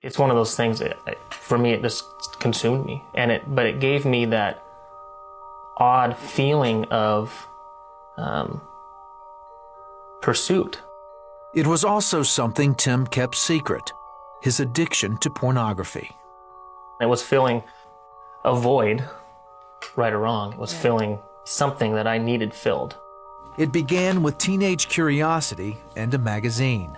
It's one of those things that, for me, it just consumed me. But it gave me that odd feeling of pursuit. It was also something Tim kept secret, his addiction to pornography. It was filling a void, right or wrong. It was filling something that I needed filled. It began with teenage curiosity and a magazine.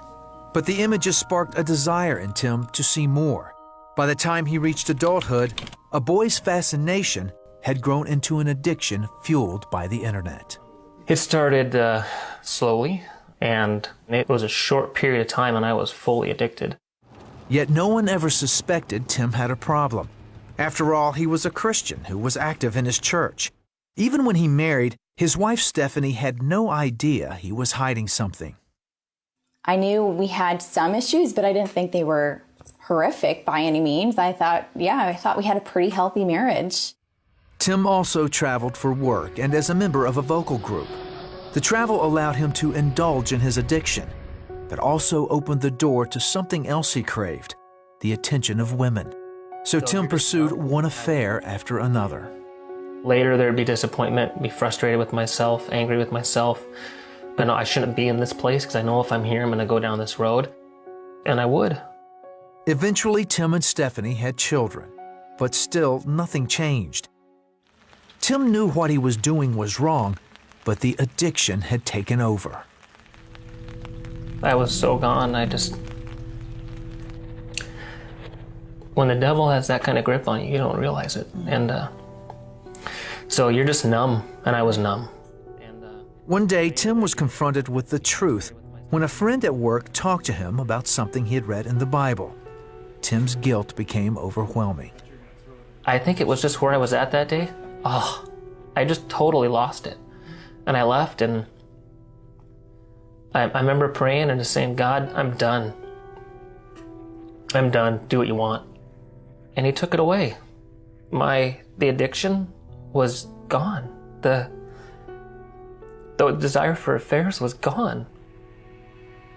But the images sparked a desire in Tim to see more. By the time he reached adulthood, a boy's fascination had grown into an addiction fueled by the internet. It started slowly, and it was a short period of time and I was fully addicted. Yet no one ever suspected Tim had a problem. After all, he was a Christian who was active in his church. Even when he married, his wife Stephanie had no idea he was hiding something. I knew we had some issues, but I didn't think they were horrific by any means. I thought we had a pretty healthy marriage. Tim also traveled for work and as a member of a vocal group. The travel allowed him to indulge in his addiction, but also opened the door to something else he craved, the attention of women. So Tim pursued one affair after another. Later there'd be disappointment, be frustrated with myself, angry with myself. But no, I shouldn't be in this place because I know if I'm here, I'm going to go down this road. And I would. Eventually, Tim and Stephanie had children, but still nothing changed. Tim knew what he was doing was wrong, but the addiction had taken over. I was so gone, when the devil has that kind of grip on you, you don't realize it. And so you're just numb, and I was numb. One day, Tim was confronted with the truth when a friend at work talked to him about something he had read in the Bible. Tim's guilt became overwhelming. I think it was just where I was at that day. I just totally lost it. And I left, and I remember praying and just saying, God, I'm done. I'm done. Do what you want. And he took it away. The addiction was gone. The desire for affairs was gone.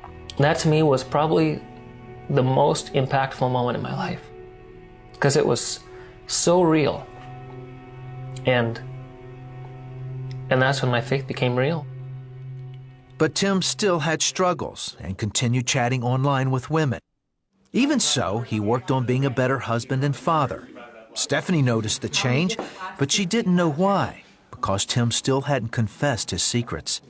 And that to me was probably the most impactful moment in my life, because it was so real. And that's when my faith became real. But Tim still had struggles and continued chatting online with women. Even so, he worked on being a better husband and father. Stephanie noticed the change, but she didn't know why, because Tim still hadn't confessed his secrets.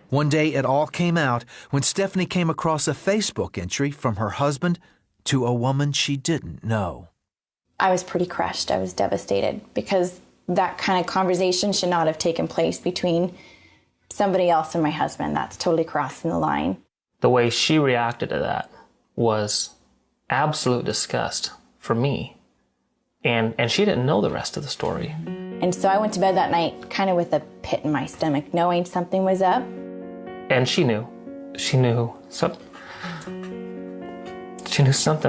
One day it all came out when Stephanie came across a Facebook entry from her husband to a woman she didn't know. I was pretty crushed. I was devastated because that kind of conversation should not have taken place between somebody else and my husband. That's totally crossing the line. The way she reacted to that was absolute disgust for me. And she didn't know the rest of the story. And so I went to bed that night kind of with a pit in my stomach, knowing something was up. And she knew. She knew something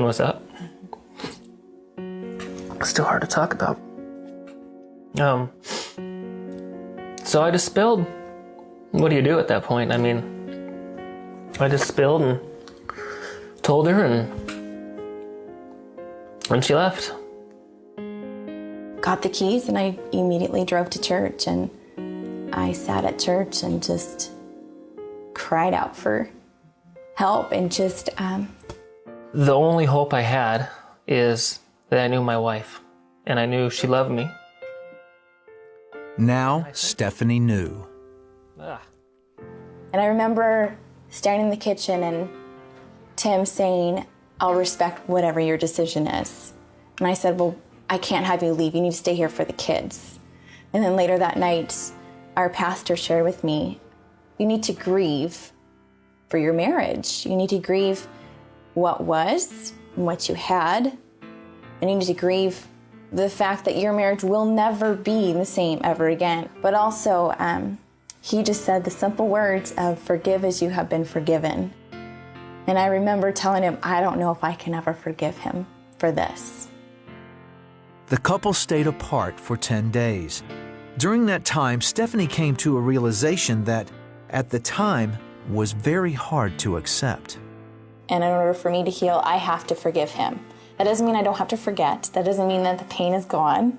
was up. It's still hard to talk about. So I just spilled. What do you do at that point? I mean, I just spilled and told her, and she left. Got the keys, and I immediately drove to church, and I sat at church and just cried out for help, and just... The only hope I had is that I knew my wife, and I knew she loved me. Now Stephanie knew. And I remember standing in the kitchen and Tim saying, I'll respect whatever your decision is. And I said, well, I can't have you leave. You need to stay here for the kids. And then later that night, our pastor shared with me, you need to grieve for your marriage. You need to grieve what was and what you had. And you need to grieve the fact that your marriage will never be the same ever again. But also, he just said the simple words of forgive as you have been forgiven. And I remember telling him, I don't know if I can ever forgive him for this. The couple stayed apart for 10 days. During that time, Stephanie came to a realization that, at the time, was very hard to accept. And in order for me to heal, I have to forgive him. That doesn't mean I don't have to forget. That doesn't mean that the pain is gone.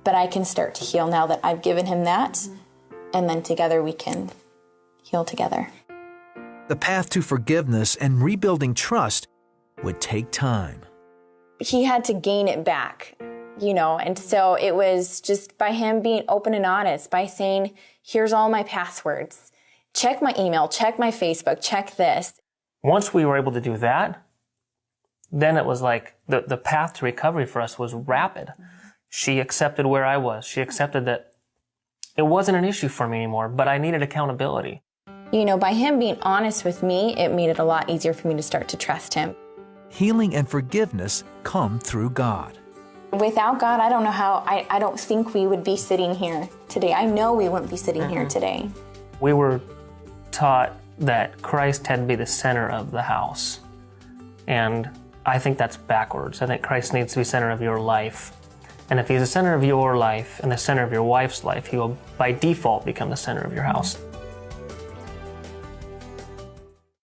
But I can start to heal now that I've given him that. And then together we can heal together. The path to forgiveness and rebuilding trust would take time. He had to gain it back, you know, and so it was just by him being open and honest, by saying, here's all my passwords. Check my email, check my Facebook, check this. Once we were able to do that, then it was like the path to recovery for us was rapid. She accepted where I was. She accepted that it wasn't an issue for me anymore, but I needed accountability. You know, by him being honest with me, it made it a lot easier for me to start to trust him. Healing and forgiveness come through God. Without God, I don't know how, I don't think we would be sitting here today. I know we wouldn't be sitting here today. We were taught that Christ had to be the center of the house. And I think that's backwards. I think Christ needs to be center of your life. And if he's the center of your life and the center of your wife's life, he will by default become the center of your house.